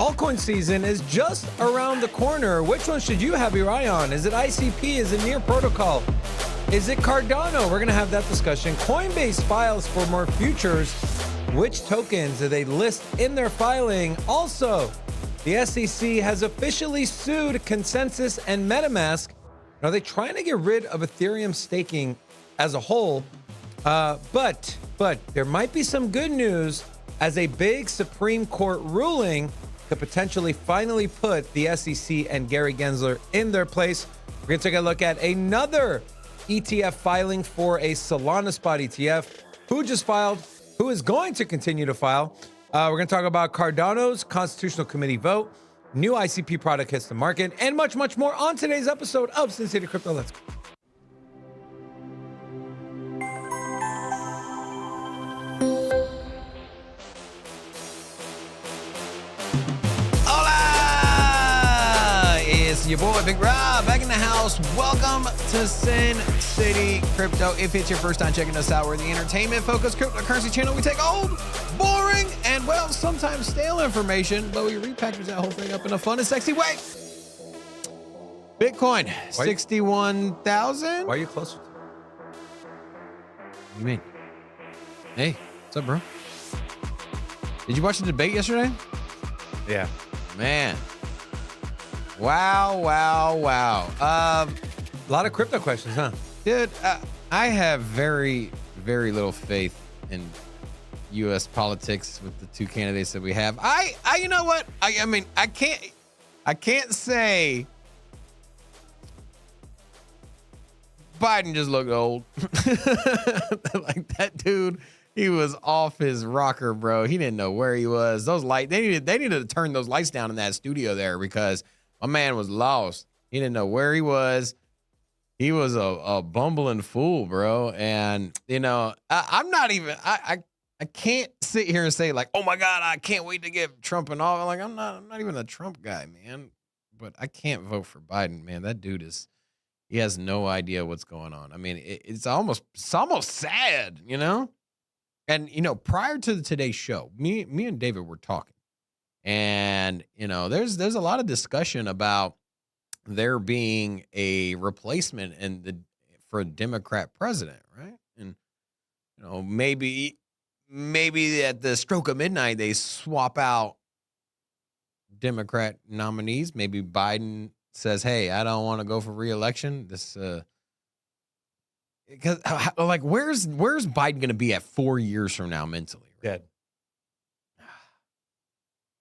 Altcoin season is just around the corner. Which one should you have your eye on? Is it ICP? Is it Near Protocol? Is it Cardano? We're going to have that discussion. Coinbase files for more futures. Which tokens do they list in their filing? Also, the SEC has officially sued Consensus and MetaMask. Are they trying to get rid of Ethereum staking as a whole? But there might be some good news as a big Supreme Court ruling could potentially finally put the SEC and Gary Gensler in their place. We're going to take a look at another ETF filing for a Solana spot ETF. Who just filed? Who is going to continue to file? We're going to talk about Cardano's Constitutional Committee vote, new ICP product hits the market, and much, much more on today's episode of Sin City Crypto. Let's go. Your boy Big Rob back in the house. Welcome to Sin City Crypto. If it's your first time checking us out, we're the entertainment-focused cryptocurrency channel. We take old, boring, and well, sometimes stale information, but we repackage that whole thing up in a fun and sexy way. Bitcoin, 61,000. Why are you closer? What do you mean? Hey, what's up, bro? Did you watch the debate yesterday? Yeah. Man. Wow. A lot of crypto questions, huh? Dude, I have very, very little faith in U.S. politics with the two candidates that we have. You know what? I mean, I can't say Biden just looked old. Like that dude, he was off his rocker, bro. He didn't know where he was. Those lights, they needed to turn those lights down in that studio there because my man was lost. He didn't know where he was. He was a bumbling fool, bro. And, you know, I'm not even, I can't sit here and say like, oh my God, I can't wait to get Trump and all. Like, I'm not even a Trump guy, man. But I can't vote for Biden, man. That dude he has no idea what's going on. I mean, it's almost sad, you know? And, you know, prior to today's show, me and David were talking. And, you know, there's a lot of discussion about there being a replacement for a Democrat president, right? And, you know, maybe at the stroke of midnight, they swap out Democrat nominees. Maybe Biden says, hey, I don't want to go for re-election. Because like, where's Biden going to be at 4 years from now mentally? Right? Dead.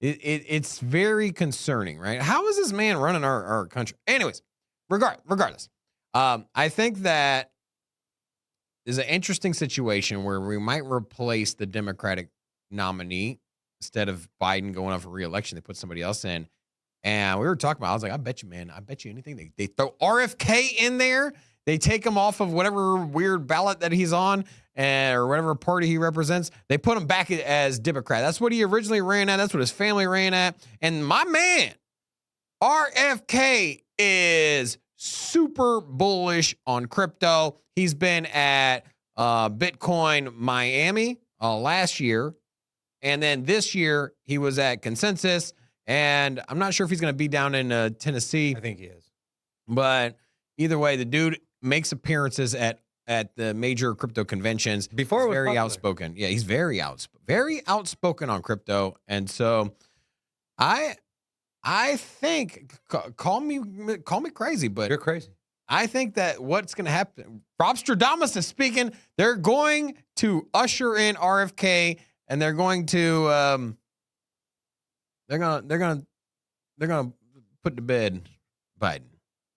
It's very concerning, right? How is this man running our country? Anyways, regardless, I think that is an interesting situation where we might replace the Democratic nominee instead of Biden going up for re-election. They put somebody else in, and we were talking about. I was like, I bet you anything. They throw RFK in there. They take him off of whatever weird ballot that he's on or whatever party he represents. They put him back as Democrat. That's what he originally ran at. That's what his family ran at. And my man, RFK, is super bullish on crypto. He's been at Bitcoin Miami last year. And then this year, he was at Consensus. And I'm not sure if he's going to be down in Tennessee. I think he is. But either way, the dude makes appearances at the major crypto conventions. Before, he's very outspoken. Yeah, he's very outspoken on crypto. And so I think, call me crazy, but You're crazy. I think that what's going to happen, Robstradamus is speaking, they're going to usher in RFK, and they're going to they're going to put to bed Biden.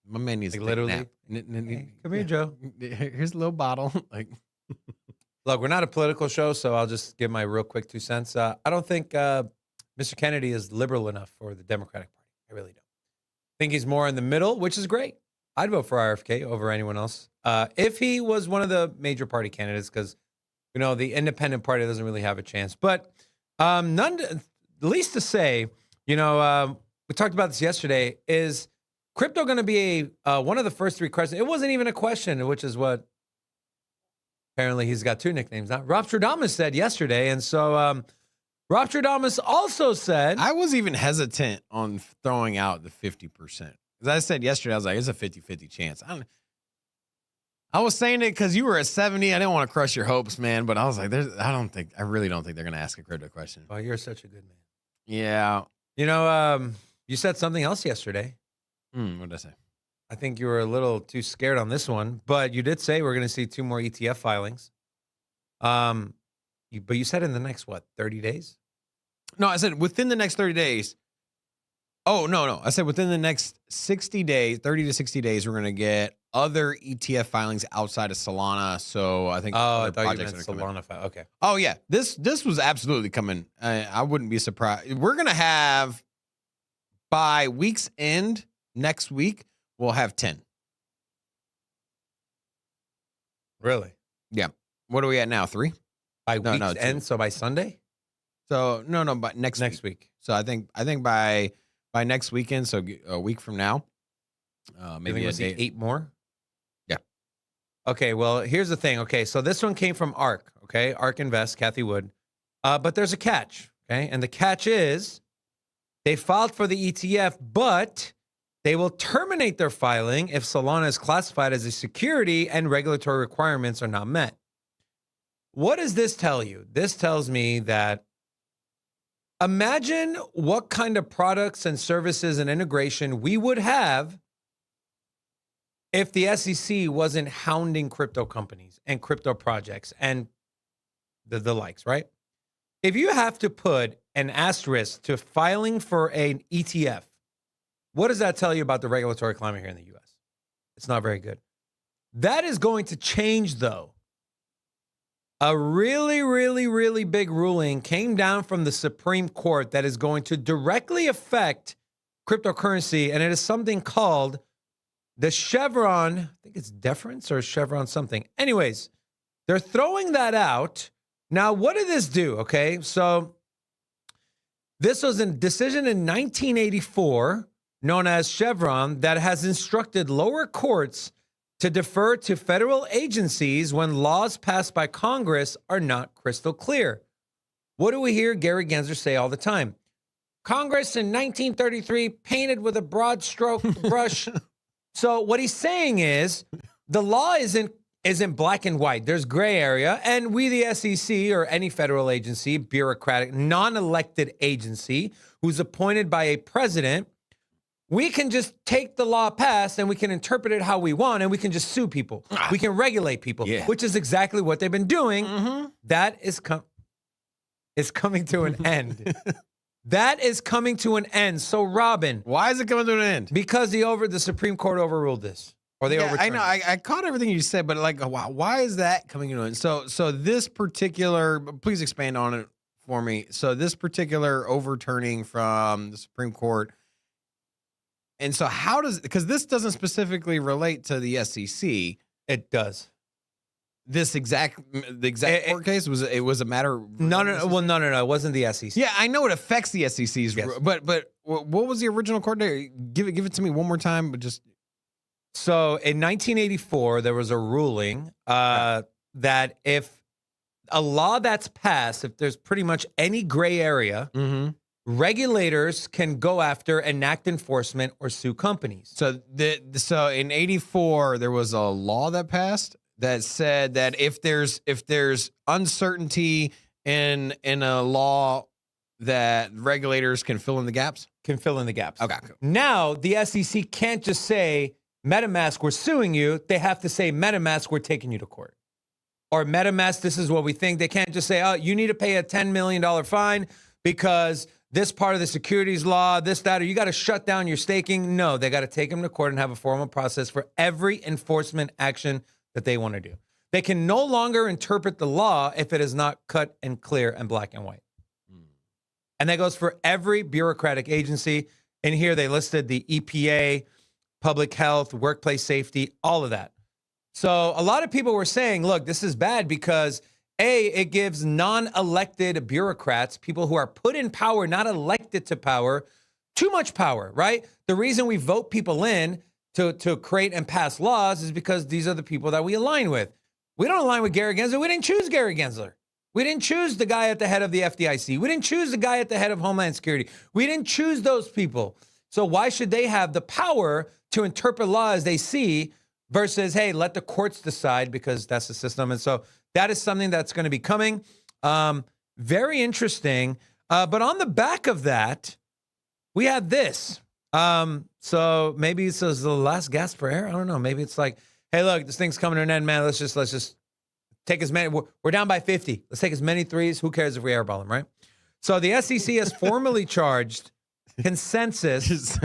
My man needs Like to take a literally. nap. Hey, come here, Joe. Here's a little bottle. Like, Look, we're not a political show, so I'll just give my real quick 2 cents. I don't think Mr. Kennedy is liberal enough for the Democratic Party. I really don't. I think he's more in the middle, which is great. I'd vote for RFK over anyone else if he was one of the major party candidates, because, you know, the independent party doesn't really have a chance. But least to say, you know, we talked about this yesterday, is crypto going to be one of the first 3 questions? It wasn't even a question, which is what apparently he's got 2 nicknames now. Robstradamus said yesterday. And so Robstradamus also said, I was even hesitant on throwing out the 50%. Because I said yesterday, I was like, it's a 50-50 chance. I was saying it because you were at 70. I didn't want to crush your hopes, man. But I was like, I really don't think they're going to ask a crypto question. oh, you're such a good man. Yeah. You know, you said something else yesterday. What did I say? I think you were a little too scared on this one, but you did say we're going to see 2 more ETF filings. But you said in the next, 30 days? No, I said within the next 30 days. Oh, no. I said within the next 60 days, 30 to 60 days, we're going to get other ETF filings outside of Solana. So I think I other thought you projects meant are coming. Solana. Okay. Oh, yeah. This was absolutely coming. I wouldn't be surprised. We're going to have, by week's end, next week, we'll have 10. Really? Yeah. What are we at now? 3? By No, week's 2. end, so by Sunday? So no, but next week. So I think by next weekend, so a week from now, maybe we'll a see day. 8 more. Yeah. Okay. Well, here's the thing. Okay, so this one came from ARK. Okay, ARK Invest, Kathy Wood. But there's a catch. Okay, and the catch is they filed for the ETF, but they will terminate their filing if Solana is classified as a security and regulatory requirements are not met. What does this tell you? This tells me that imagine what kind of products and services and integration we would have if the SEC wasn't hounding crypto companies and crypto projects and the likes, right? If you have to put an asterisk to filing for an ETF, what does that tell you about the regulatory climate here in the US? It's not very good. That is going to change, though. A really, really, really big ruling came down from the Supreme Court that is going to directly affect cryptocurrency, and it is something called the Chevron, I think it's deference or Chevron something. Anyways, they're throwing that out. Now, what did this do? Okay, so this was a decision in 1984 known as Chevron that has instructed lower courts to defer to federal agencies when laws passed by Congress are not crystal clear. What do we hear Gary Gensler say all the time? Congress in 1933 painted with a broad stroke brush. So what he's saying is the law isn't black and white. There's gray area, and we, the SEC or any federal agency, bureaucratic, non-elected agency who's appointed by a president, we can just take the law passed and we can interpret it how we want, and we can just sue people. We can regulate people, which is exactly what they've been doing. Mm-hmm. That is coming to an end. That is coming to an end. So, Robin. Why is it coming to an end? Because the Supreme Court overruled this. Or they overturned I know. I caught everything you said, but like, why is that coming to an end? So this particular, please expand on it for me. So this particular overturning from the Supreme Court, and so how does, because this doesn't specifically relate to the SEC. It does. The exact court case was a matter of no. It wasn't the SEC. Yeah, I know it affects the SEC's, but what was the original court date? Give it to me one more time, but just. So in 1984, there was a ruling that if a law that's passed, if there's pretty much any gray area, regulators can go after, enact enforcement, or sue companies. So in 84, there was a law that passed that said that if there's uncertainty in a law, that regulators can fill in the gaps. Can fill in the gaps. Okay. Cool. Now the SEC can't just say, MetaMask, we're suing you. They have to say, MetaMask, we're taking you to court. Or MetaMask, this is what we think. They can't just say, oh, you need to pay a $10 million fine because this part of the securities law, this, that, or you got to shut down your staking. No, they got to take them to court and have a formal process for every enforcement action that they want to do. They can no longer interpret the law if it is not cut and clear and black and white. And that goes for every bureaucratic agency. And here they listed the EPA, public health, workplace safety, all of that. So a lot of people were saying, look, this is bad because A, it gives non-elected bureaucrats, people who are put in power, not elected to power, too much power, right? The reason we vote people in to create and pass laws is because these are the people that we align with. We don't align with Gary Gensler. We didn't choose Gary Gensler. We didn't choose the guy at the head of the FDIC. We didn't choose the guy at the head of Homeland Security. We didn't choose those people. So why should they have the power to interpret law as they see versus, hey, let the courts decide because that's the system. And so that is something that's going to be coming. Very interesting. But on the back of that, we had this. So maybe it's the last gasp for air. I don't know. Maybe it's like, hey, look, this thing's coming to an end, man. Let's just take as many. We're down by 50. Let's take as many threes. Who cares if we airball them, right? So the SEC has formally charged Consensus.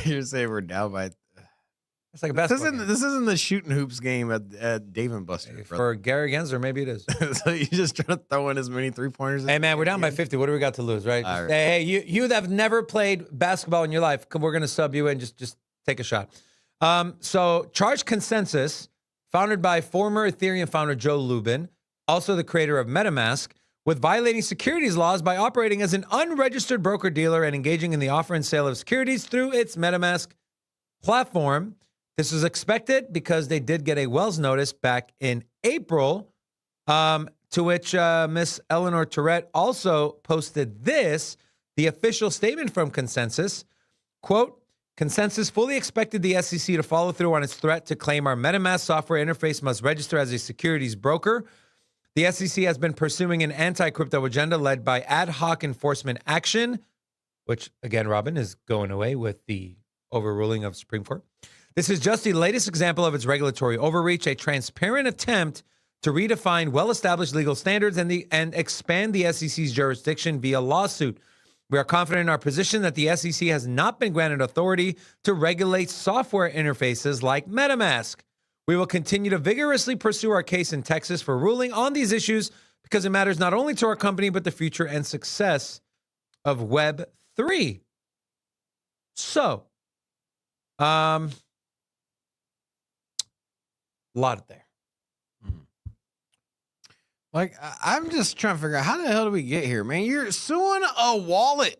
You're saying we're down by. It's like a basketball game. This isn't the shooting hoops game at Dave and Buster. For Gary Gensler, maybe it is. So you just trying to throw in as many 3-pointers. Hey, man, we're down by 50. What do we got to lose, right? Right. Hey, you that have never played basketball in your life, we're going to sub you and just take a shot. So charge Consensus, founded by former Ethereum founder Joe Lubin, also the creator of MetaMask, with violating securities laws by operating as an unregistered broker-dealer and engaging in the offer and sale of securities through its MetaMask platform. This was expected because they did get a Wells notice back in April, to which Miss Eleanor Tourette also posted this, the official statement from Consensus. Quote, Consensus fully expected the SEC to follow through on its threat to claim our MetaMask software interface must register as a securities broker. The SEC has been pursuing an anti-crypto agenda led by ad hoc enforcement action, which, again, Robin, is going away with the overruling of Supreme Court. This is just the latest example of its regulatory overreach, a transparent attempt to redefine well-established legal standards and expand the SEC's jurisdiction via lawsuit. We are confident in our position that the SEC has not been granted authority to regulate software interfaces like MetaMask. We will continue to vigorously pursue our case in Texas for ruling on these issues because it matters not only to our company, but the future and success of Web3. So, lot there. Like, I'm just trying to figure out how the hell do we get here, man? You're suing a wallet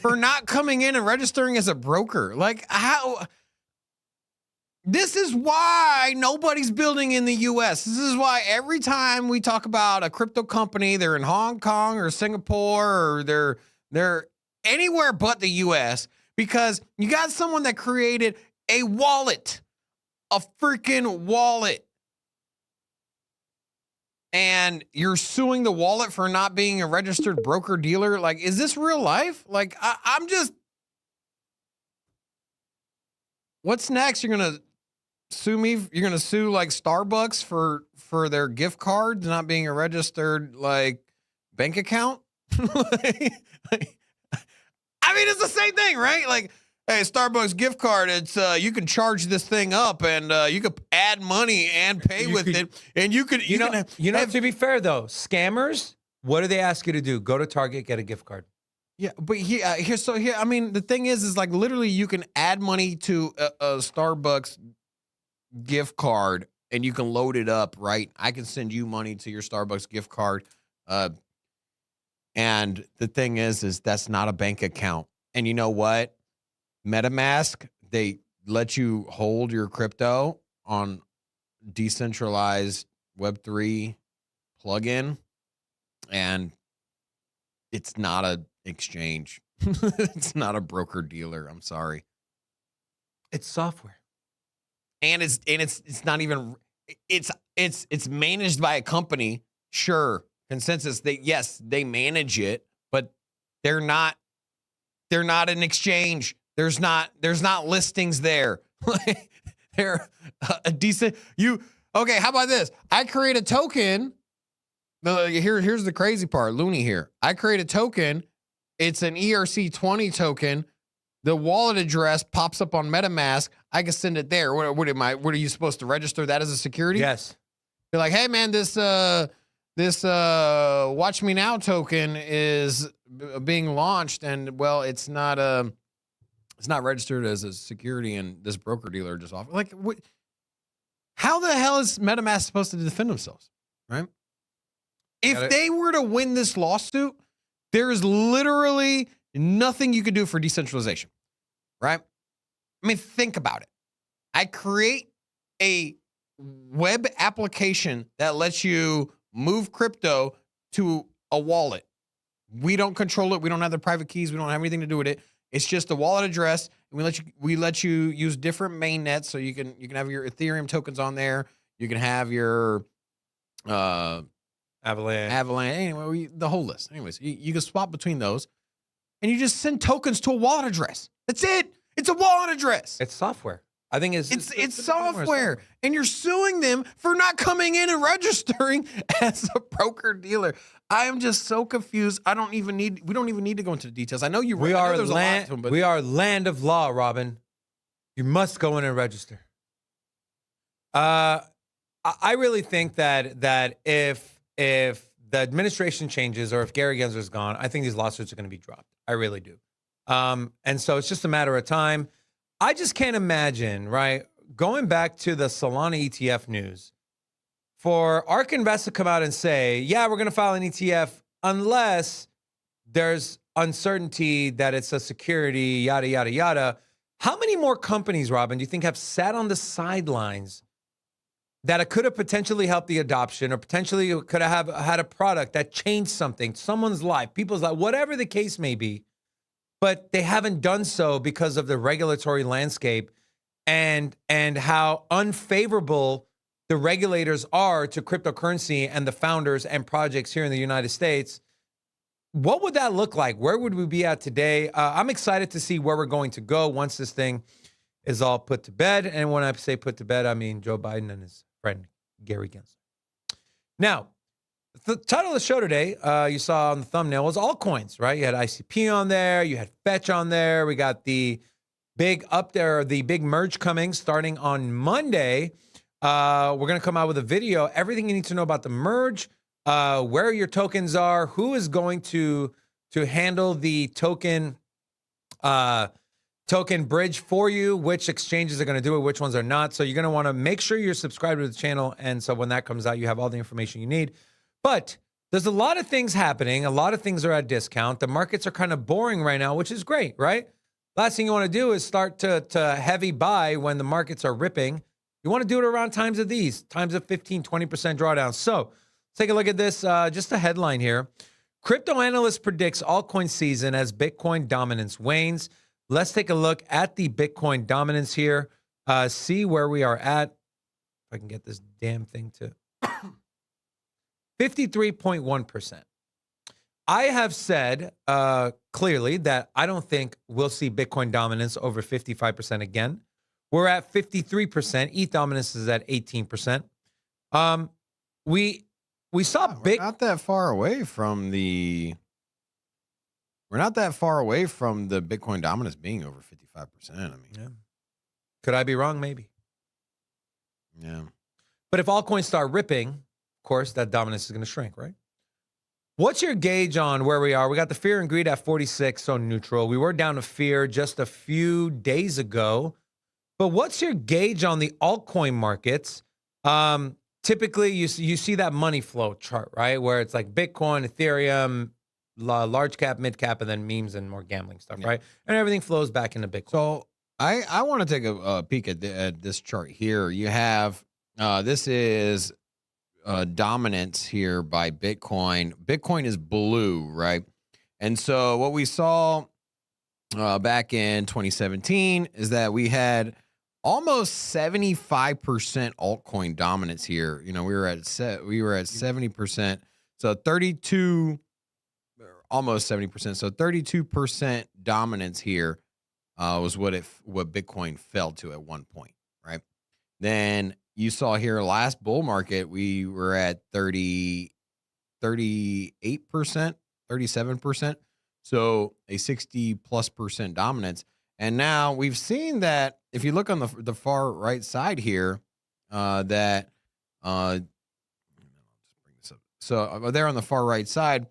for not coming in and registering as a broker. Like, how? This is why nobody's building in the U.S. This is why every time we talk about a crypto company, they're in Hong Kong or Singapore or they're anywhere but the U.S. because you got someone that created a wallet, a freaking wallet. And you're suing the wallet for not being a registered broker dealer. Like, is this real life? Like, I'm just, what's next? You're going to sue me? You're going to sue like Starbucks for their gift cards not being a registered like bank account? I mean, it's the same thing, right? Like, hey, Starbucks gift card, it's you can charge this thing up and you could add money and pay with it. And you could, to be fair though, scammers, what do they ask you to do? Go to Target, get a gift card. Yeah, but here, I mean, the thing is like literally you can add money to a Starbucks gift card and you can load it up, right? I can send you money to your Starbucks gift card. And the thing is that's not a bank account. And you know what? MetaMask, they let you hold your crypto on decentralized Web3 plugin, and it's not an exchange. It's not a broker dealer. I'm sorry. It's software, and it's not even. It's managed by a company. Sure, Consensus. They manage it, but they're not an exchange. There's not listings there. They're a decent okay, how about this? I create a token. Here's the crazy part, Looney here. I create a token. It's an ERC20 token. The wallet address pops up on MetaMask. I can send it there. What are you supposed to register that as a security? Yes. You're like, hey man, this Watch Me Now token is being launched, and well, it's not registered as a security, and this broker dealer just offered. Like, how the hell is MetaMask supposed to defend themselves, right? If they were to win this lawsuit, there is literally nothing you could do for decentralization, right? I mean, think about it. I create a web application that lets you move crypto to a wallet. We don't control it. We don't have the private keys. We don't have anything to do with it. It's just a wallet address, and we let you use different main nets, so you can have your Ethereum tokens on there. You can have your Avalanche. Anyway, the whole list. Anyways, you can swap between those, and you just send tokens to a wallet address. That's it. It's a wallet address. It's software. I think it's software, and you're suing them for not coming in and registering as a broker dealer. I am just so confused. We don't even need to go into the details. I know you. We are land of law, Robin. You must go in and register. I really think that if the administration changes or if Gary Gensler is gone, I think these lawsuits are going to be dropped. I really do. And so it's just a matter of time. I just can't imagine, right, going back to the Solana ETF news, for ARK Invest to come out and say, yeah, we're going to file an ETF unless there's uncertainty that it's a security, yada, yada, yada. How many more companies, Robin, do you think have sat on the sidelines that it could have potentially helped the adoption or potentially could have had a product that changed something, someone's life, people's life, whatever the case may be, but they haven't done so because of the regulatory landscape and how unfavorable the regulators are to cryptocurrency and the founders and projects here in the United States? What would that look like? Where would we be at today? I'm excited to see where we're going to go once this thing is all put to bed. And when I say put to bed, I mean Joe Biden and his friend Gary Gensler. Now, the title of the show today, you saw on the thumbnail, was altcoins, right? You had ICP on there. You had Fetch on there. We got the big merge coming starting on Monday. We're going to come out with a video, everything you need to know about the merge, where your tokens are, who is going to handle the token bridge for you, which exchanges are going to do it, which ones are not. So you're going to want to make sure you're subscribed to the channel. And so when that comes out, you have all the information you need. But there's a lot of things happening. A lot of things are at discount. The markets are kind of boring right now, which is great, right? Last thing you want to do is start to heavy buy when the markets are ripping. You want to do it around times of 15, 20% drawdown. So let's take a look at this. Just a headline here. Crypto analyst predicts altcoin season as Bitcoin dominance wanes. Let's take a look at the Bitcoin dominance here. See where we are at. If I can get this damn thing to 53.1%. I have said clearly that I don't think we'll see Bitcoin dominance over 55% again. We're at 53%. ETH dominance is at 18%. We saw We're not that far away from the Bitcoin dominance being over 55%. I mean, yeah. Could I be wrong? Maybe. Yeah. But if altcoins start ripping, of course, that dominance is going to shrink, right? What's your gauge on where we are? We got the fear and greed at 46, so neutral. We were down to fear just a few days ago. But what's your gauge on the altcoin markets? Typically, you see that money flow chart, right? Where it's like Bitcoin, Ethereum, large cap, mid cap, and then memes and more gambling stuff, yeah. Right? And everything flows back into Bitcoin. So I want to take a peek at this chart here. You have, this is dominance here by Bitcoin. Bitcoin is blue, right? And so what we saw back in 2017 is that we had almost 75% altcoin dominance here. You know, we were at 70%. So 32, almost 70%. So 32% dominance here was what Bitcoin fell to at one point, right? Then you saw here last bull market, we were at 38%, 37%. So a 60+% dominance. And now we've seen that if you look on the far right side here, that just bring this up. So there on the far right side,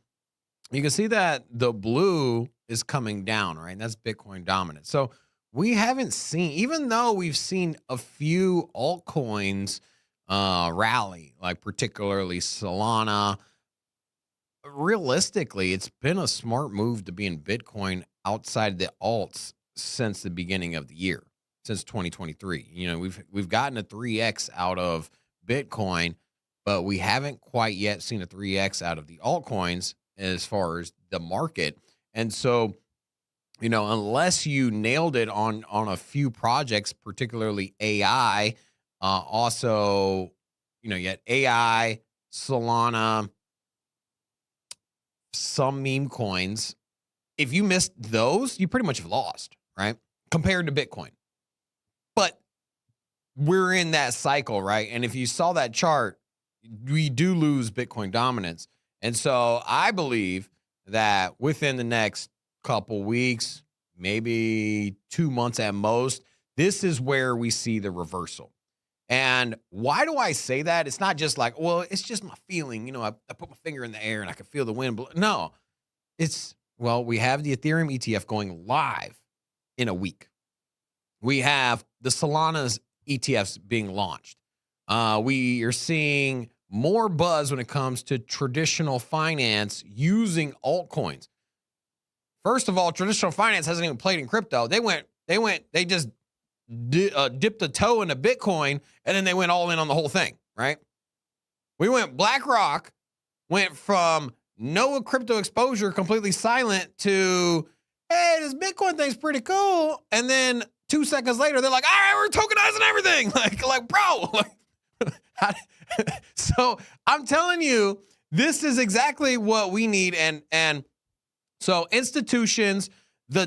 you can see that the blue is coming down, right? And that's Bitcoin dominance. So we haven't seen, even though we've seen a few altcoins rally, like particularly Solana, realistically, it's been a smart move to be in Bitcoin outside the alts since the beginning of the year, since 2023. You know, we've gotten a 3x out of Bitcoin, but we haven't quite yet seen a 3x out of the altcoins as far as the market. And so, unless you nailed it on a few projects, particularly AI, also, you had AI, Solana, some meme coins. If you missed those, you pretty much have lost, right? Compared to Bitcoin. But we're in that cycle, right? And if you saw that chart, we do lose Bitcoin dominance. And so I believe that within the next couple weeks, maybe 2 months at most, this is where we see the reversal. And why do I say that? It's not just like, well, it's just my feeling. I put my finger in the air and I can feel the wind blow. No, we have the Ethereum ETF going live in a week. We have the Solana's ETFs being launched. We are seeing more buzz when it comes to traditional finance using altcoins. First of all, traditional finance hasn't even played in crypto. They just dipped a toe into Bitcoin, and then they went all in on the whole thing, right? BlackRock went from no crypto exposure, completely silent, to, hey, this Bitcoin thing's pretty cool. And then 2 seconds later, they're like, all right, we're tokenizing everything. Like, bro. So I'm telling you, this is exactly what we need. And so institutions, the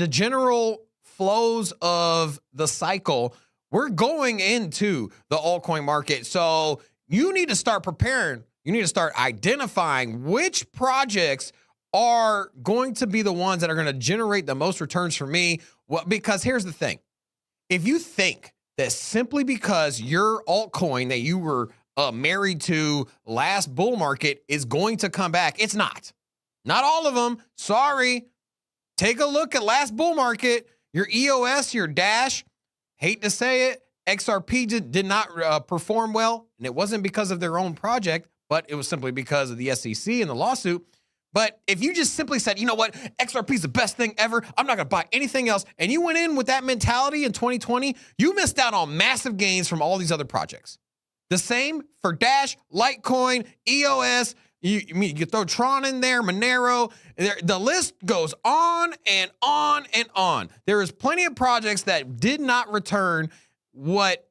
general flows of the cycle, we're going into the altcoin market. So you need to start preparing. You need to start identifying which projects are going to be the ones that are going to generate the most returns for me. Well, because here's the thing. If you think that simply because your altcoin that you were married to last bull market is going to come back, it's not. Not all of them. Sorry. Take a look at last bull market. Your EOS, your Dash, hate to say it, XRP did not perform well. And it wasn't because of their own project, but it was simply because of the SEC and the lawsuit. But if you just simply said, you know what, XRP is the best thing ever, I'm not going to buy anything else, and you went in with that mentality in 2020, you missed out on massive gains from all these other projects. The same for Dash, Litecoin, EOS. You throw Tron in there, Monero. The list goes on and on and on. There is plenty of projects that did not return what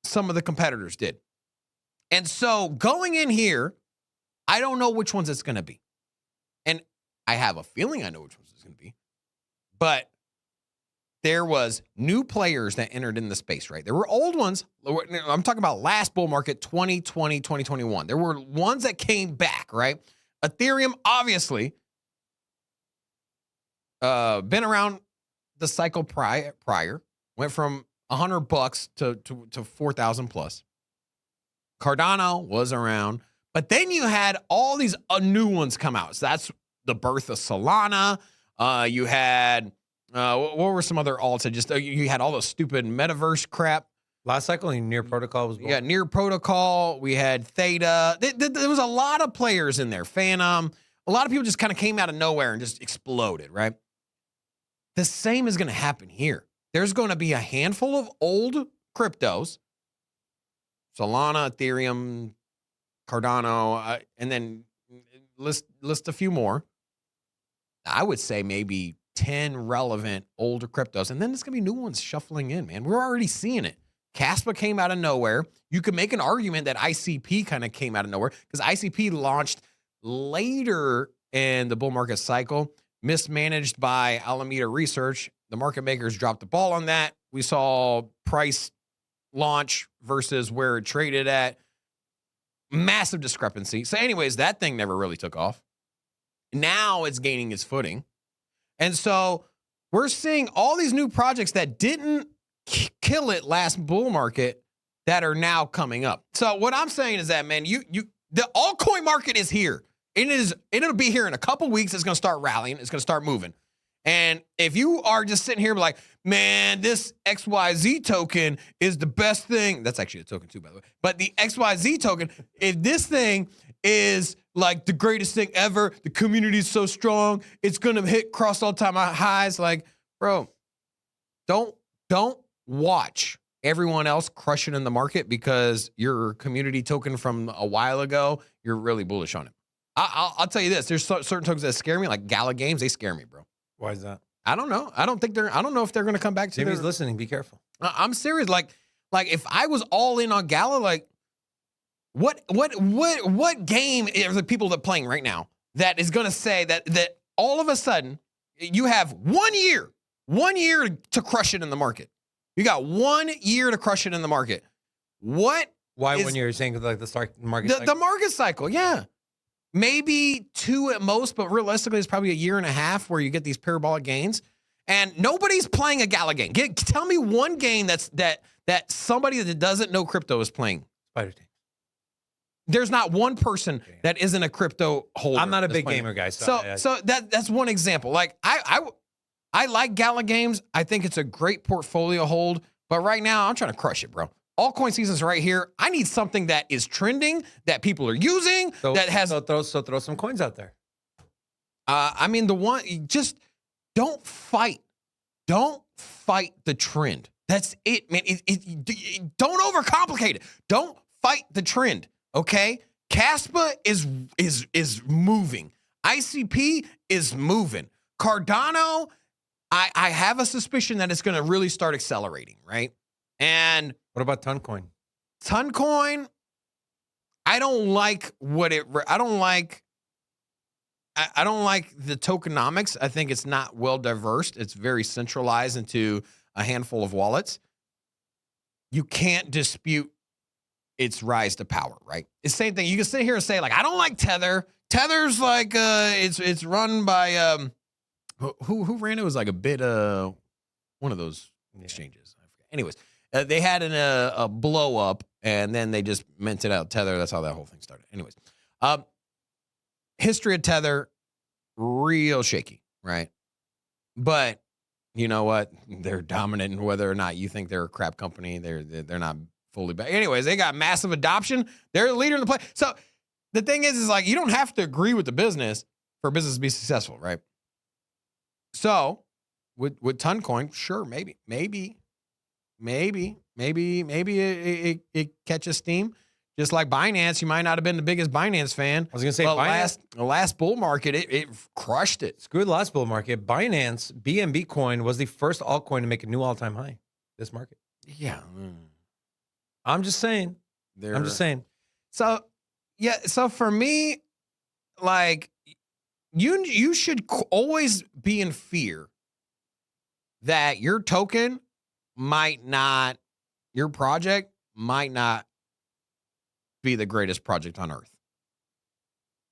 some of the competitors did. And so going in here, I don't know which ones it's going to be. And I have a feeling I know which ones it's going to be. But there was new players that entered in the space, right? There were old ones. I'm talking about last bull market, 2020, 2021. There were ones that came back, right? Ethereum, obviously, been around the cycle prior, went from $100 to 4,000 plus. Cardano was around, but then you had all these new ones come out. So that's the birth of Solana. You had what were some other alts? You had all the stupid metaverse crap. Last cycle, Near Protocol was. Yeah, Near Protocol. We had Theta. There was a lot of players in there. Phantom. A lot of people just kind of came out of nowhere and just exploded, right? The same is going to happen here. There's going to be a handful of old cryptos, Solana, Ethereum, Cardano, and then list a few more. I would say maybe 10 relevant older cryptos, and then there's going to be new ones shuffling in, man. We're already seeing it. Caspa came out of nowhere. You could make an argument that ICP kind of came out of nowhere because ICP launched later in the bull market cycle, mismanaged by Alameda Research. The market makers dropped the ball on that. We saw price launch versus where it traded at. Massive discrepancy. So anyways, that thing never really took off. Now it's gaining its footing. And so we're seeing all these new projects that didn't kill it last bull market that are now coming up. So what I'm saying is that, man, the altcoin market is here. It'll be here in a couple weeks. It's going to start rallying. It's going to start moving. And if you are just sitting here like, man, this XYZ token is the best thing. That's actually a token too, by the way. But the XYZ token, if this thing is like the greatest thing ever, the community is so strong, it's going to cross all-time highs. Like, bro, don't watch everyone else crush it in the market because your community token from a while ago, you're really bullish on it. I'll tell you this: there's certain tokens that scare me, like Gala Games. They scare me, bro. Why is that? I don't know. I don't know if they're going to come back to. Jimmy's listening. Be careful. I'm serious. Like if I was all in on Gala, like what game are the people that are playing right now that is going to say that all of a sudden you have 1 year to crush it in the market? You got 1 year to crush it in the market. What? Why 1 year? You're saying like the market cycle? The market cycle, yeah. Maybe 2 at most, but realistically, it's probably 1.5 years where you get these parabolic gains. And nobody's playing a Gala game. Tell me one game that somebody that doesn't know crypto is playing. Spider Tank. There's not one person that isn't a crypto holder. I'm not a big gamer guy, so that's one example. Like I like Gala Games. I think it's a great portfolio hold, but right now I'm trying to crush it, bro. Altcoin season's right here. I need something that is trending, that people are using, that has. So throw some coins out there. I mean, just don't fight. Don't fight the trend. That's it, man. Don't overcomplicate it. Don't fight the trend. Okay, Caspa is moving. ICP is moving. Cardano, I have a suspicion that it's going to really start accelerating, right? And what about Toncoin? Toncoin, I don't like I don't like the tokenomics. I think it's not well diverse. It's very centralized into a handful of wallets. You can't dispute its rise to power, right? It's the same thing. You can sit here and say, like, I don't like Tether. Tether's like it's run by who ran it? It was like a bit one of those exchanges. I forget. Anyways, they had a blow up and then they just minted out Tether. That's how that whole thing started. Anyways, history of Tether, real shaky, right? But you know what? They're dominant in whether or not you think they're a crap company. They're not fully back. Anyways, they got massive adoption. They're the leader in the play. So the thing is like you don't have to agree with the business for business to be successful, right? So with Toncoin, sure, maybe it catches steam. Just like Binance, you might not have been the biggest Binance fan. I was going to say, the last bull market, it crushed it. Screw the last bull market. Binance, BNB coin, was the first altcoin to make a new all-time high this market. Yeah. I'm just saying. So, yeah. So for me, like, you should always be in fear that your token your project might not be the greatest project on earth.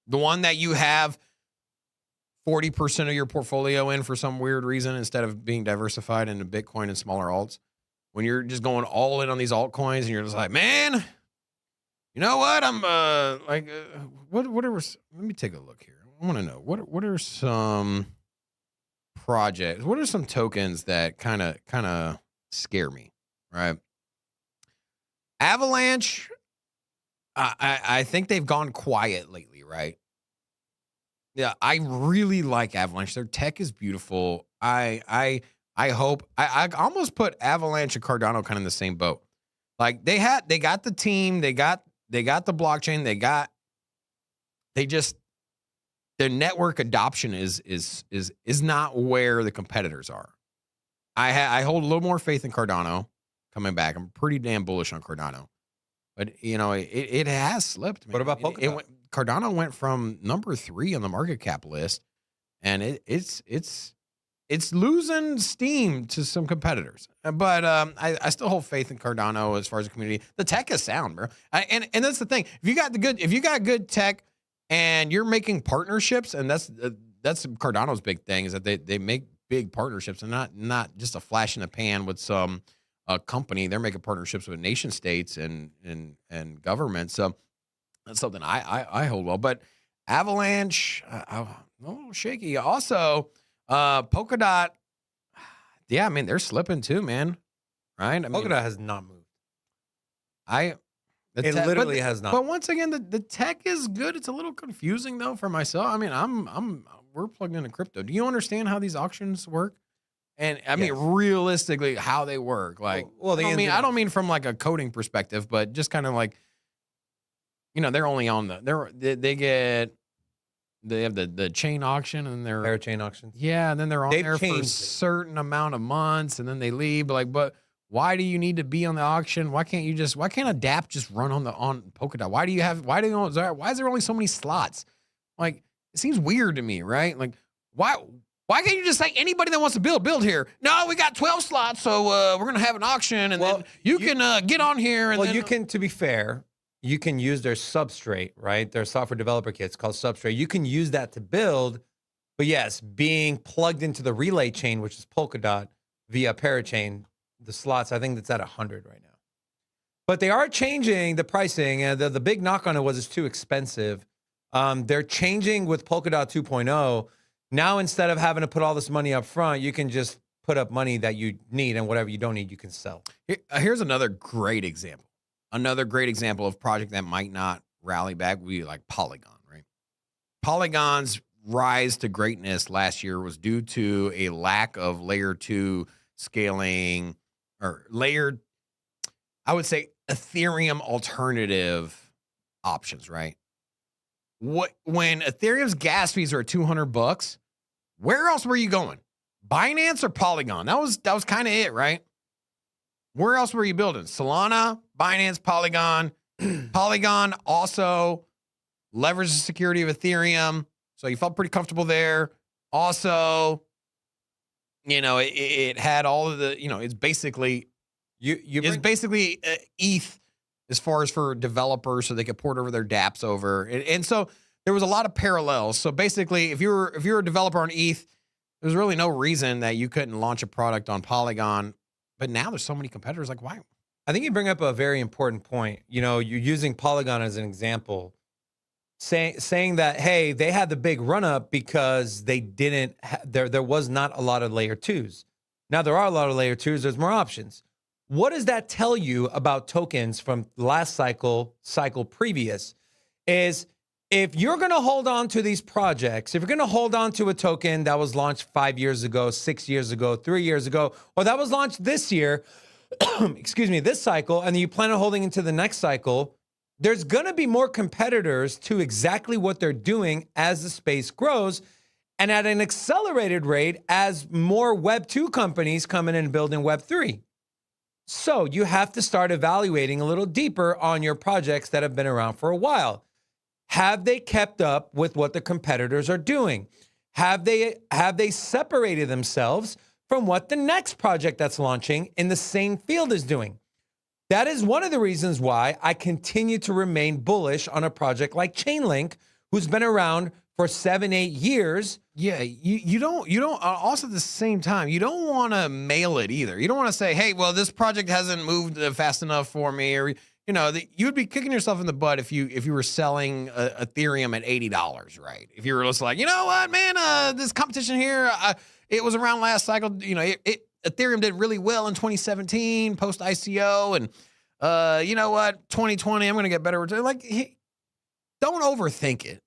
The one that you have 40% of your portfolio in for some weird reason instead of being diversified into Bitcoin and smaller alts. When you're just going all in on these altcoins and you're just like, man, you know what? I'm let me take a look here. I want to know what are some projects? What are some tokens that kind of scare me, right? Avalanche, I think they've gone quiet lately, right? Yeah, I really like Avalanche. Their tech is beautiful. I hope I almost put Avalanche and Cardano kind of in the same boat. Like they got the team, they got the blockchain, their network adoption is not where the competitors are. I hold a little more faith in Cardano coming back. I'm pretty damn bullish on Cardano, but you know it has slipped. Man. What about Polkadot? Cardano went from number 3 on the market cap list, and it's losing steam to some competitors. But I still hold faith in Cardano as far as the community. The tech is sound, bro. And that's the thing. If you got good tech and you're making partnerships, and that's Cardano's big thing is that they make big partnerships and not just a flash in the pan with some company. They're making partnerships with nation states and governments. So that's something I hold well. But Avalanche, a little shaky. Also, Polkadot, yeah, I mean, they're slipping too, man. Right? I mean, Polkadot has not moved. It literally has not. But once again, the tech is good. It's a little confusing though for myself. I mean, we're plugged into crypto. Do you understand how these auctions work? And I mean, Yes. realistically, how they work. Like, Well, the ins and I don't outs. mean from like a coding perspective, but just kind of like, they're only on they have the chain auction and they're Parachain auctions. yeah, and then they're on They've there for a changed it. certain amount of months and then they leave. Like, but why do you need to be on the auction? Why can't Adapt just run on Polkadot? Why is there only so many slots? Like, it seems weird to me, right? Like, why can't you just say anybody that wants to build here? No, we got 12 slots, so we're gonna have an auction and Well, then you can get on here and Well, then, you can, to be fair, you can use their Substrate, right? Their software developer kit's called Substrate. You can use that to build, but yes, being plugged into the relay chain, which is Polkadot via Parachain, the slots, I think that's at 100 right now. But they are changing the pricing, and the big knock on it was it's too expensive. They're changing with Polkadot 2.0. Now, instead of having to put all this money up front, you can just put up money that you need, and whatever you don't need, you can sell. Here's another great example. Another great example of project that might not rally back would be like Polygon, right? Polygon's rise to greatness last year was due to a lack of layer 2 scaling or I would say Ethereum alternative options, right? When Ethereum's gas fees are $200, where else were you going? Binance or Polygon? That was kind of it, right? Where else were you building? Solana, Binance, Polygon. Polygon also leveraged the security of Ethereum, so you felt pretty comfortable there. Also, it had all of the, it's basically ETH as far as for developers, so they could port over their dApps over, and so there was a lot of parallels. So basically, if you're a developer on ETH, there's really no reason that you couldn't launch a product on Polygon. But now there's so many competitors. Like, why? I think you bring up a very important point. You're using Polygon as an example, saying that, hey, they had the big run up because they didn't. There was not a lot of layer 2s. Now there are a lot of layer 2s. There's more options. What does that tell you about tokens from last cycle previous? Is if you're going to hold on to these projects, if you're going to hold on to a token that was launched 5 years ago, 6 years ago, 3 years ago, or that was launched this year, this cycle, and you plan on holding into the next cycle, there's going to be more competitors to exactly what they're doing as the space grows and at an accelerated rate as more Web 2 companies come in and building Web 3. So you have to start evaluating a little deeper on your projects that have been around for a while. Have they kept up with what the competitors are doing? Have they separated themselves from what the next project that's launching in the same field is doing? That is one of the reasons why I continue to remain bullish on a project like Chainlink, who's been around for 7-8 years. Yeah, you don't also at the same time, you don't want to mail it either. You don't want to say, hey, well, this project hasn't moved fast enough for me, or you would be kicking yourself in the butt if you were selling Ethereum at $80, right? If you were just like, you know what, man, this competition here, it was around last cycle. Ethereum did really well in 2017 post ICO, and you know what, 2020, I'm gonna get better return. Like, don't overthink it.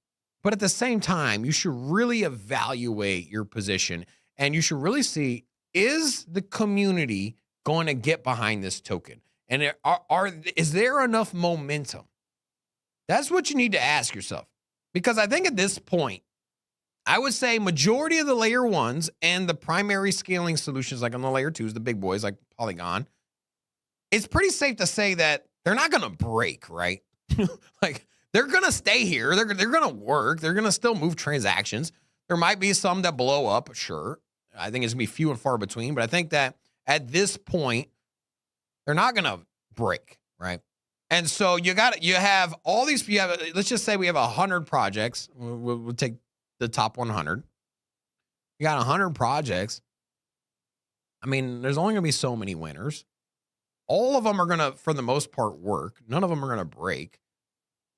But at the same time, you should really evaluate your position, and you should really see, is the community going to get behind this token? And is there enough momentum? That's what you need to ask yourself. Because I think at this point, I would say majority of the layer 1s and the primary scaling solutions, like on the layer 2s, the big boys like Polygon, it's pretty safe to say that they're not going to break, right? Like, they're going to stay here. They're going to work. They're going to still move transactions. There might be some that blow up, sure. I think it's going to be few and far between. But I think that at this point, they're not going to break, right? And so you have all these, let's just say we have 100 projects. We'll take the top 100. You got 100 projects. I mean, there's only going to be so many winners. All of them are going to, for the most part, work. None of them are going to break.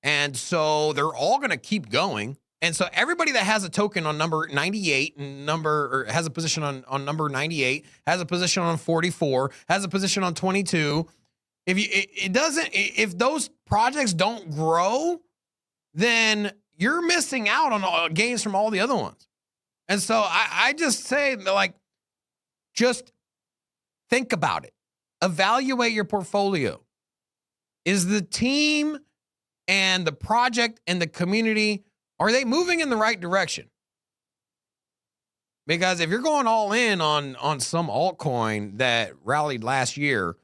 And so they're all going to keep going. And so everybody that has a token on number 98 or has a position on number 98, has a position on 44, has a position on 22. If those projects don't grow, then you're missing out on gains from all the other ones. And so I just say, like, just think about it. Evaluate your portfolio. Is the team and the project and the community, are they moving in the right direction? Because if you're going all in on some altcoin that rallied last year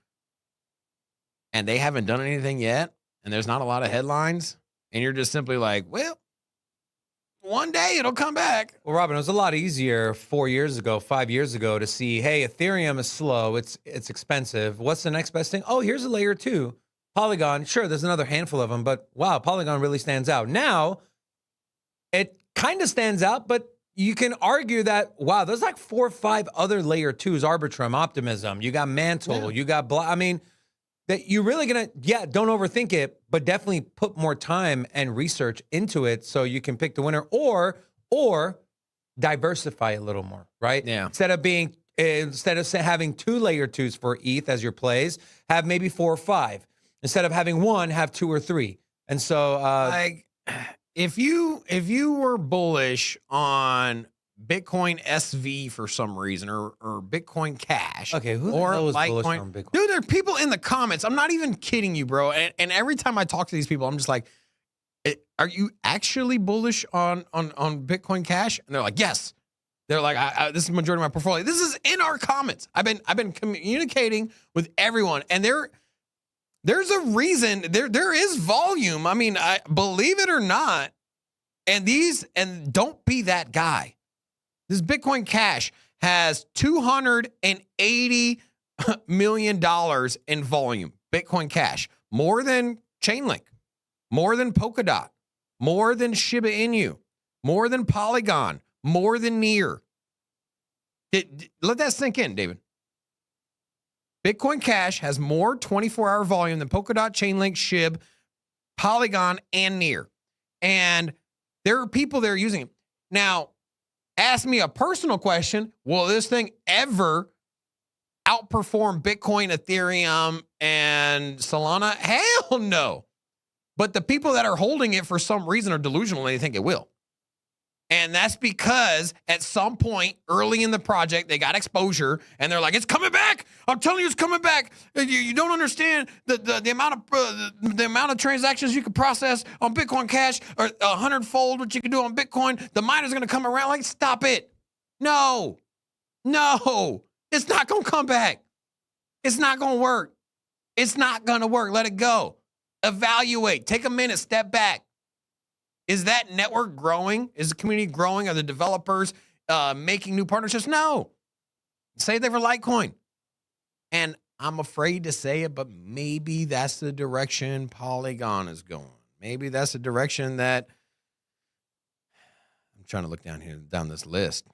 and they haven't done anything yet, and there's not a lot of headlines, and you're just simply like, well, one day it'll come back. Well, Robin, it was a lot easier 4 years ago, 5 years ago to see, hey, Ethereum is slow. It's expensive. What's the next best thing? Oh, here's a layer 2. Polygon. Sure, there's another handful of them, but wow, Polygon really stands out. Now, it kind of stands out, but you can argue that, wow, there's like 4 or 5 other layer 2s, Arbitrum, Optimism. You got Mantle. You got that you're really going to, don't overthink it, but definitely put more time and research into it so you can pick the winner or diversify a little more, right? Yeah. Instead of having 2 layer 2s for ETH as your plays, have maybe 4 or 5. Instead of having 1, have 2 or 3. And so, if you were bullish on Bitcoin SV for some reason, or Bitcoin Cash, okay, who or the hell is bullish Litecoin, on Bitcoin? dude, there are people in the comments. I'm not even kidding you, bro. And every time I talk to these people, I'm just like, are you actually bullish on Bitcoin Cash? And they're like, yes. They're like, this is the majority of my portfolio. This is in our comments. I've been communicating with everyone, and there's a reason. There is volume. I mean, I believe it or not, and don't be that guy. This Bitcoin Cash has $280 million in volume. Bitcoin Cash, more than Chainlink, more than Polkadot, more than Shiba Inu, more than Polygon, more than Near. Let that sink in, David. Bitcoin Cash has more 24-hour volume than Polkadot, Chainlink, Shib, Polygon, and Near. And there are people that are using it. Now, ask me a personal question. Will this thing ever outperform Bitcoin, Ethereum, and Solana? Hell no. But the people that are holding it for some reason are delusional and they think it will. And that's because at some point early in the project, they got exposure and they're like, it's coming back. I'm telling you, it's coming back. You don't understand the amount of transactions you can process on Bitcoin Cash, or 100-fold what you can do on Bitcoin. The miner's going to come around. Like, stop it. No, it's not going to come back. It's not going to work. It's not going to work. Let it go. Evaluate. Take a minute. Step back. Is that network growing? Is the community growing? Are the developers making new partnerships? No. Same thing for Litecoin. And I'm afraid to say it, but maybe that's the direction Polygon is going. Maybe that's the direction that I'm trying to look down this list.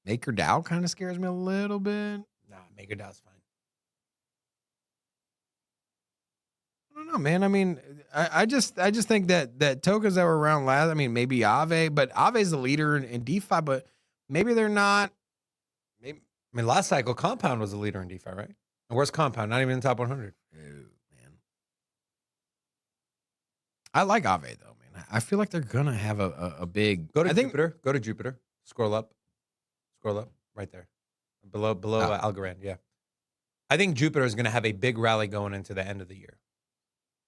MakerDAO kind of scares me a little bit. Nah, MakerDAO's fine. I don't know, man. I mean, I just think that tokens that were around last, I mean, maybe Aave, but Aave's the leader in DeFi, but maybe they're not. Maybe, I mean, last cycle, Compound was the leader in DeFi, right? And where's Compound? Not even in the top 100. Oh, man. I like Aave, though, man. I feel like they're going to have a big... Go to Jupiter. Go to Jupiter. Scroll up. Right there. Below Algorand, yeah. I think Jupiter is going to have a big rally going into the end of the year.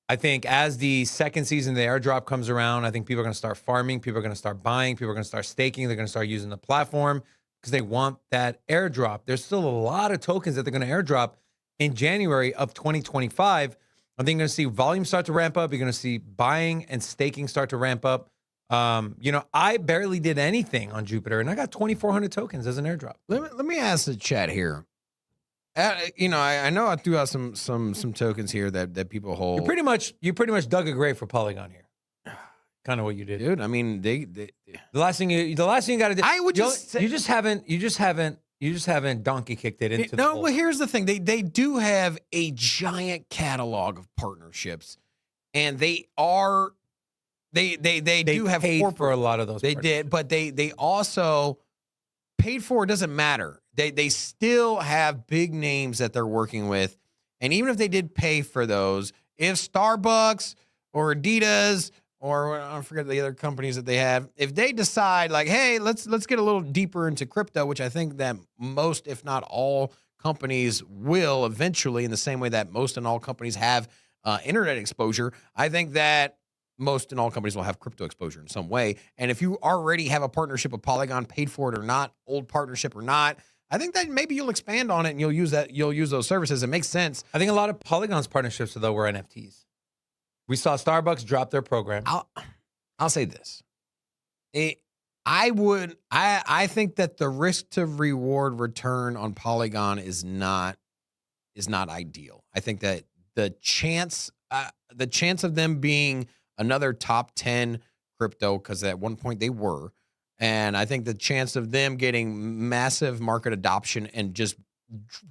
I think as the second season of the airdrop comes around, I think people are going to start farming. People are going to start buying. People are going to start staking. They're going to start using the platform because they want that airdrop. There's still a lot of tokens that they're going to airdrop in January of 2025. I think you're going to see volume start to ramp up. You're going to see buying and staking start to ramp up. I barely did anything on Jupiter, and I got 2,400 tokens as an airdrop. Let me ask the chat here. I know I threw out some tokens here that people hold. You pretty much dug a grave for Polygon here. Kind of what you did, dude. I mean, they the last thing you got to do. I would just say, you just haven't donkey kicked it into. No, well, here's the thing. They do have a giant catalog of partnerships, and they do have paid for a lot of those. They did, but they also paid for. It doesn't matter. They still have big names that they're working with. And even if they did pay for those, if Starbucks or Adidas or I forget the other companies that they have, if they decide like, hey, let's get a little deeper into crypto, which I think that most, if not all, companies will eventually, in the same way that most and all companies have internet exposure, I think that most and all companies will have crypto exposure in some way. And if you already have a partnership with Polygon, paid for it or not, old partnership or not, I think that maybe you'll expand on it and you'll use those services. It makes sense. I think a lot of Polygon's partnerships, though, were NFTs. We saw Starbucks drop their program. I'll say this. I think that the risk to reward return on Polygon is not ideal. I think that the chance of them being another top 10 crypto, because at one point they were, and I think the chance of them getting massive market adoption and just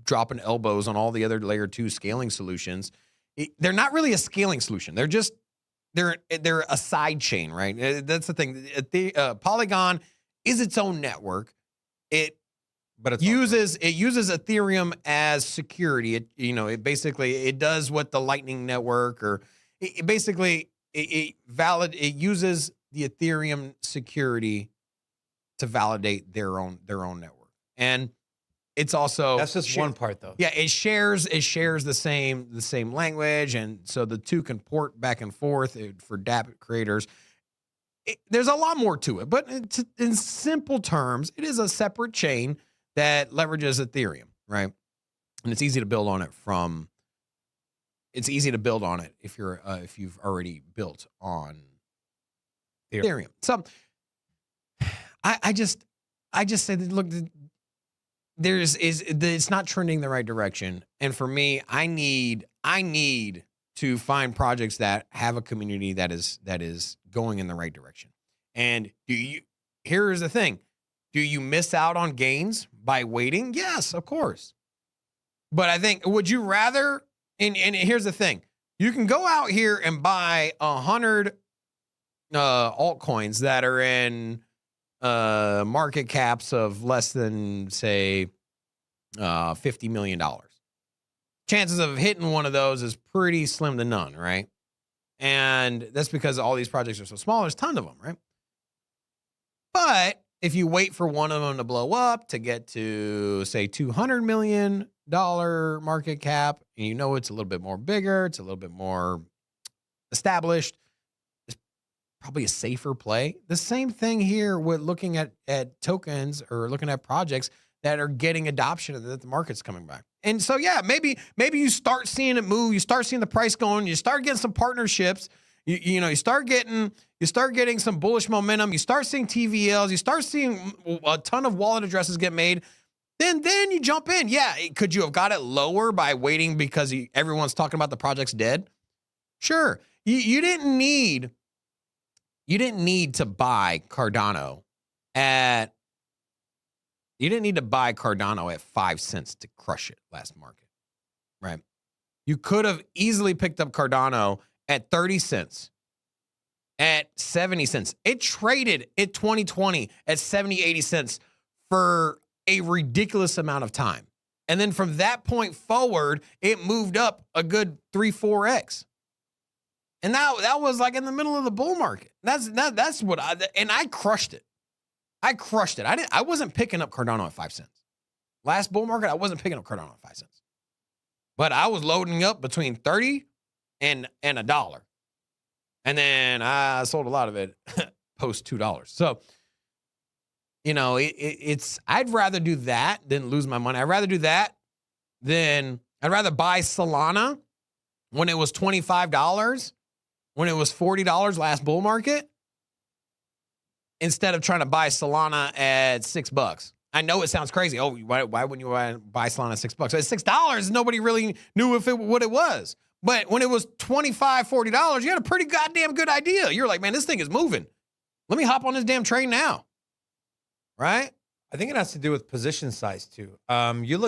dropping elbows on all the other layer 2 scaling solutions, they're not really a scaling solution. They're a side chain, right? That's the thing. Polygon is its own network. It uses Ethereum as security. It does what the Lightning Network, or it uses the Ethereum security to validate their own network. And it's also, that's just one part, though. Yeah, it shares the same language, and so the two can port back and forth for dApp creators. There's a lot more to it, but in simple terms, it is a separate chain that leverages Ethereum, right? And it's easy to build on it if you've already built on Ethereum. So I just say that, look, it's not trending the right direction. And for me, I need to find projects that have a community that is going in the right direction. And here's the thing. Do you miss out on gains by waiting? Yes, of course. But I think, would you rather, and here's the thing. You can go out here and buy 100 altcoins that are in market caps of less than, say, $50 million. Chances of hitting one of those is pretty slim to none, right? And that's because all these projects are so small. There's tons of them, right? But if you wait for one of them to blow up to get to, say, $200 million market cap, and you know it's a little bit more bigger, it's a little bit more established, it's probably a safer play. The same thing here with looking at tokens or looking at projects that are getting adoption, that the market's coming back. And so, yeah, maybe you start seeing it move, you start seeing the price going, you start getting some partnerships, you start getting some bullish momentum, you start seeing TVLs, you start seeing a ton of wallet addresses get made, then you jump in. Yeah, could you have got it lower by waiting because everyone's talking about the project's dead? Sure. You didn't need to buy Cardano at 5 cents to crush it last market, right? You could have easily picked up Cardano at 30 cents, at 70 cents. It traded in 2020 at 70, 80 cents for a ridiculous amount of time. And then from that point forward, it moved up a good 3-4x. And that was like in the middle of the bull market. That's what I crushed it. I wasn't picking up Cardano at 5 cents. Last bull market, I wasn't picking up Cardano at 5 cents. But I was loading up between 30 and $1. And then I sold a lot of it post $2. So, I'd rather do that than lose my money. I'd rather do that than I'd rather buy Solana when it was $25, when it was $40 last bull market, instead of trying to buy Solana at $6. I know it sounds crazy. Oh, why wouldn't you buy Solana at $6? At $6, nobody really knew what it was. But when it was $25, $40, you had a pretty goddamn good idea. You're like, man, this thing is moving. Let me hop on this damn train now. Right? I think it has to do with position size too. You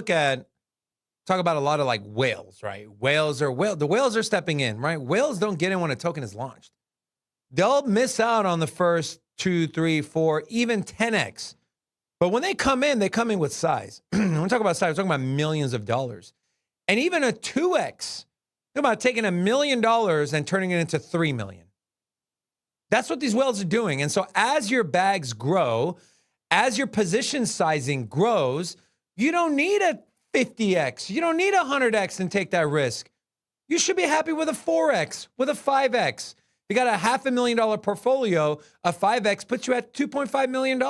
talk about a lot of like whales, right? The whales are stepping in, right? Whales don't get in when a token is launched. They'll miss out on the first 2, 3, 4, even 10x. But when they come in with size. When we talk about size, we're talking about millions of dollars. And even a 2x, think about taking $1 million and turning it into 3 million. That's what these whales are doing. And so as your bags grow, as your position sizing grows, you don't need a 50x. You don't need a 100x and take that risk. You should be happy with a 4x, with a 5x. You got a $500,000 portfolio, a 5x puts you at $2.5 million.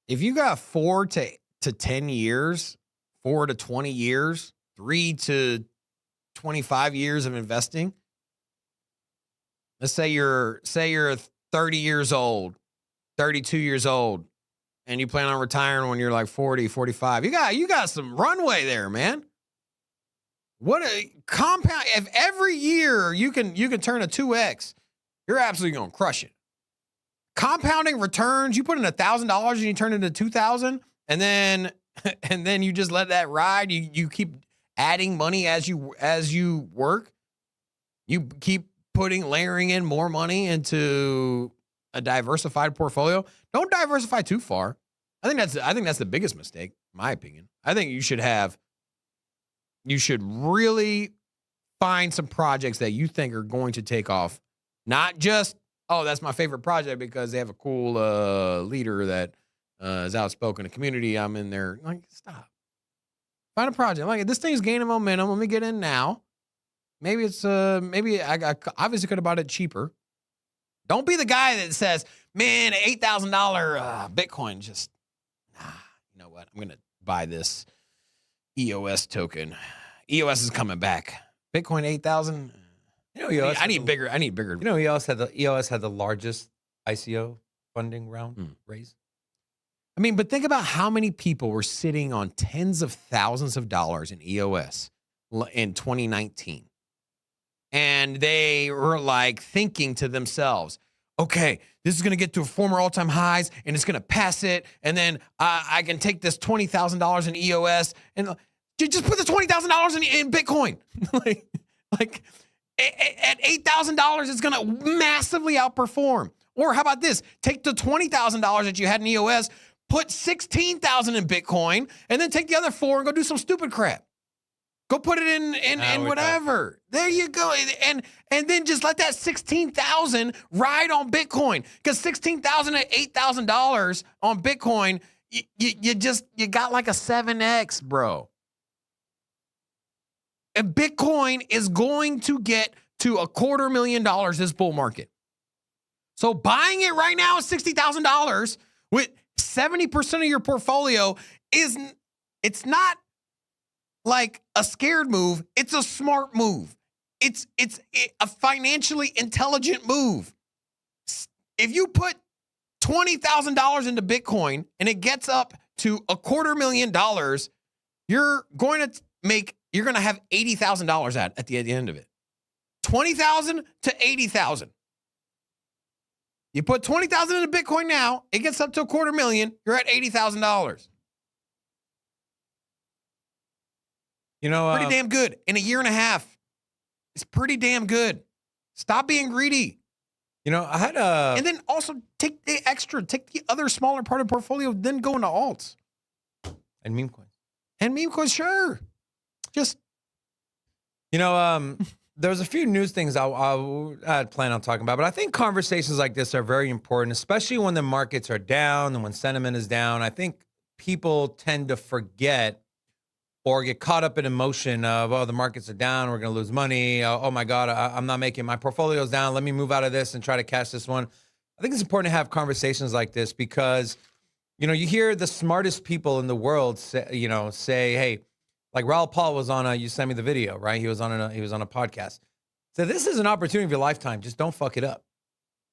If you got 4 to 10 years, 4 to 20 years, 3 to 25 years of investing, let's say you're 30 years old, 32 years old, and you plan on retiring when you're like 40, 45. You got some runway there, man. What a compound. If every year you can turn a 2x, you're absolutely going to crush it. Compounding returns, you put in $1,000 and you turn it into 2,000, and then you just let that ride. You keep adding money as you work. You keep layering in more money into a diversified portfolio. Don't diversify too far. I think that's the biggest mistake, in my opinion. I think you should really find some projects that you think are going to take off. Not just, oh, that's my favorite project because they have a cool leader that is outspoken in the community. I'm in there. Like, stop. Find a project. Like, this thing's gaining momentum. Let me get in now. Maybe it's maybe I obviously could have bought it cheaper. Don't be the guy that says, man, $8,000 Bitcoin, just you know what? I'm gonna buy this EOS token. EOS is coming back. Bitcoin 8,000. You know, EOS I need bigger. You know, EOS had the largest ICO funding round raise. I mean, but think about how many people were sitting on tens of thousands of dollars in EOS in 2019. And they were like thinking to themselves, okay, this is going to get to former all-time highs and it's going to pass it. And then I can take this $20,000 in EOS and just put the $20,000 in Bitcoin. like at $8,000, it's going to massively outperform. Or how about this? Take the $20,000 that you had in EOS, put $16,000 in Bitcoin, and then take the other $4,000 and go do some stupid crap. Go put it in whatever. There you go. And then just let that $16,000 ride on Bitcoin. Because $16,000 at $8,000 on Bitcoin, you got like a 7x, bro. And Bitcoin is going to get to $250,000 this bull market. So buying it right now at $60,000 with 70% of your portfolio it's not like a scared move. It's a smart move. It's a financially intelligent move. If you put $20,000 into Bitcoin and it gets up to $250,000, you're going to have $80,000 at the end of it. 20,000 to 80,000. You put 20,000 into Bitcoin now, it gets up to $250,000, you're at $80,000. You know, pretty damn good. In a year and a half, it's pretty damn good. Stop being greedy. You know, I had and then also take the other smaller part of the portfolio, then go into alts. And meme coins. And meme coins, sure. Just. You know, there was a few news things I had planned on talking about, but I think conversations like this are very important, especially when the markets are down and when sentiment is down. I think people tend to forget or get caught up in emotion of, oh, the markets are down, we're going to lose money. Oh my God, I'm not making my portfolio's down. Let me move out of this and try to catch this one. I think it's important to have conversations like this because, you know, you hear the smartest people in the world say, hey, like Raul Paul was on you sent me the video, right? He was on a podcast. So this is an opportunity of your lifetime. Just don't fuck it up,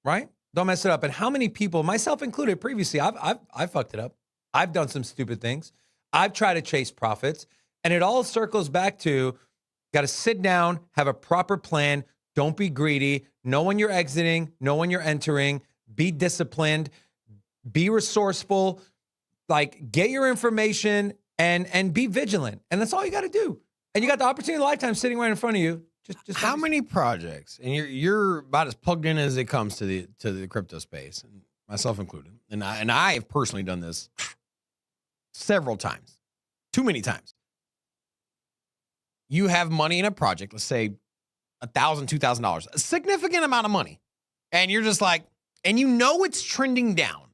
right? Don't mess it up. And how many people, myself included previously, I've fucked it up. I've done some stupid things. I've tried to chase profits. And it all circles back to, got to sit down, have a proper plan. Don't be greedy. Know when you're exiting, know when you're entering, be disciplined, be resourceful, like get your information and be vigilant. And that's all you got to do. And you got the opportunity of a lifetime sitting right in front of you. Just how many projects, and you're about as plugged in as it comes to the crypto space, and myself included. And I have personally done this several times, too many times. You have money in a project, let's say $1,000, $2,000, a significant amount of money. And you're just like, and you know it's trending down,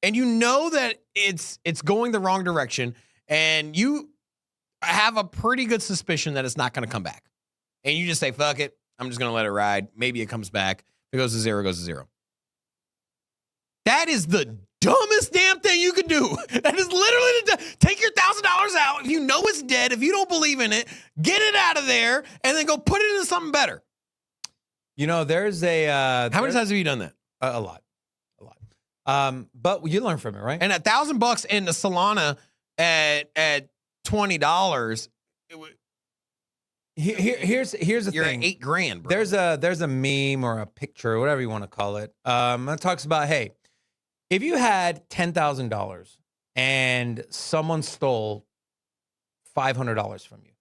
and you know that it's going the wrong direction, and you have a pretty good suspicion that it's not going to come back, and you just say, fuck it, I'm just going to let it ride. Maybe it comes back. If it goes to zero, it goes to zero. That is the dumbest damn thing you could do. That is literally take your $1,000 out. If you know it's dead, if you don't believe in it, get it out of there and then go put it into something better. You know, there's a how many times have you done that? A lot. But you learn from it, right? And $1,000 in the Solana at $20. Here's the You're thing. at $8,000, bro. There's a meme or a picture, whatever you want to call it. That talks about, hey, if you had $10,000 and someone stole $500 from you,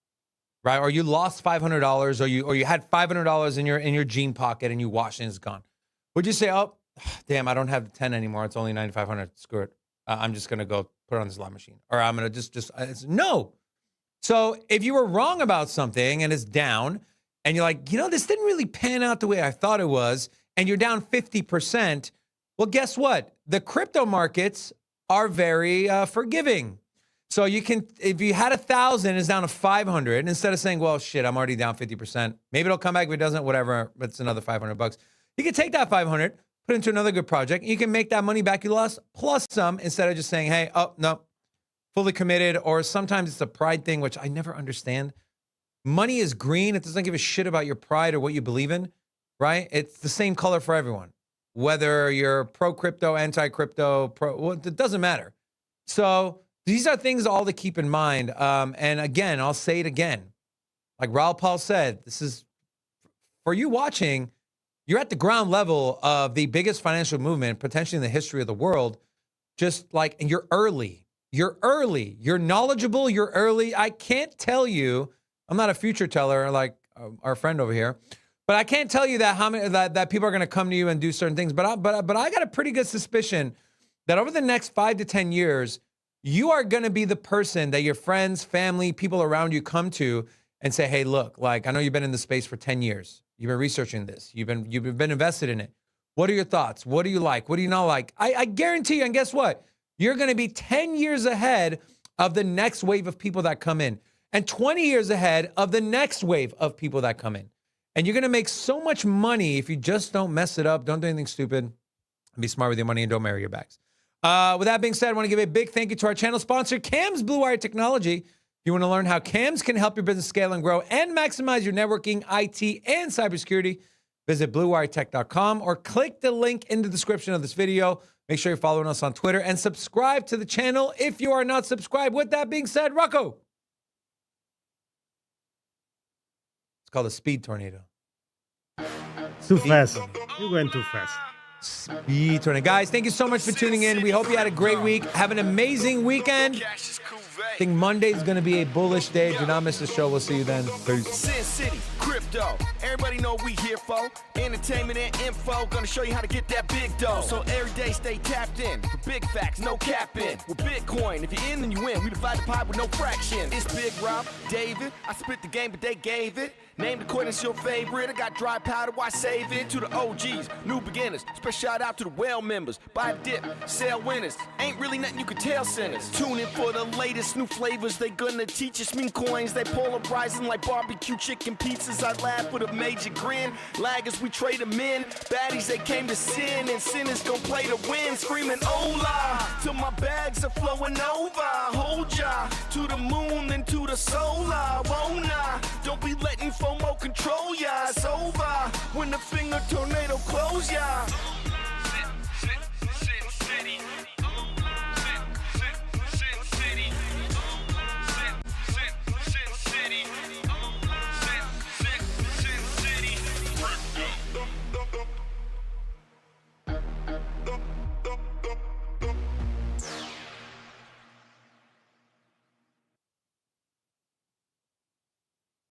right? Or you lost $500, or you had $500 in your jean pocket and you washed it and it's gone. Would you say, oh, damn, I don't have the 10 anymore. It's only 9,500. Screw it. I'm just gonna go put it on the slot machine, or I'm gonna no. So if you were wrong about something and it's down, and you're like, this didn't really pan out the way I thought it was, and you're down 50%, well, guess what? The crypto markets are very forgiving. So you can, if you had 1,000, it's down to 500. Instead of saying, well, shit, I'm already down 50%. Maybe it'll come back. If it doesn't, whatever. It's another $500. You can take that 500, put it into another good project. You can make that money back you lost plus some, instead of just saying, hey, oh, no, fully committed. Or sometimes it's a pride thing, which I never understand. Money is green. It doesn't give a shit about your pride or what you believe in, right? It's the same color for everyone. Whether you're pro-crypto, anti-crypto, well, it doesn't matter. So these are things all to keep in mind. And again, I'll say it again. Like Raul Paul said, this is, for you watching, you're at the ground level of the biggest financial movement potentially in the history of the world. Just like, and you're early. You're early. You're knowledgeable. You're early. I can't tell you, I'm not a future teller like our friend over here, but I can't tell you that how many that people are going to come to you and do certain things. But I got a pretty good suspicion that over the next 5 to 10 years, you are going to be the person that your friends, family, people around you come to and say, hey, look, like, I know you've been in the space for 10 years. You've been researching this. You've been invested in it. What are your thoughts? What do you like? What do you not like? I guarantee you, and guess what? You're going to be 10 years ahead of the next wave of people that come in, and 20 years ahead of the next wave of people that come in. And you're going to make so much money if you just don't mess it up, don't do anything stupid, and be smart with your money, and don't marry your bags. With that being said, I want to give a big thank you to our channel sponsor, CAMS Blue Wire Technology. If you want to learn how CAMS can help your business scale and grow and maximize your networking, IT, and cybersecurity, visit BlueWireTech.com or click the link in the description of this video. Make sure you're following us on Twitter and subscribe to the channel if you are not subscribed. With that being said, Rocco. It's called a speed tornado. Too fast. You went too fast. Speed tornado. Guys, thank you so much for tuning in. We hope you had a great week. Have an amazing weekend. I think Monday is going to be a bullish day. Do not miss the show. We'll see you then. Peace. Sin City, crypto. Everybody know we here for entertainment and info. Gonna show you how to get that big dough. So every day stay tapped in. For big facts, no capping. With Bitcoin, if you're in, then you win. We divide the pie with no fraction. It's Big Rob, David. I split the game, but they gave it. Name the coin that's your favorite. I got dry powder, why save it? To the OGs, new beginners. Special shout out to the well members. Buy the dip, sell winners. Ain't really nothing you can tell sinners. Tune in for the latest new flavors. They gonna teach us mean coins. They polarizing like barbecue chicken pizzas. I laugh with a major grin. Laggers, we trade them in. Baddies, they came to sin. And sinners gon' play to win. Screaming, hola, till my bags are flowing over. Hold ya to the moon and to the solar. Won't I? Don't be letting FOMO control ya. It's over when the finger tornado close ya.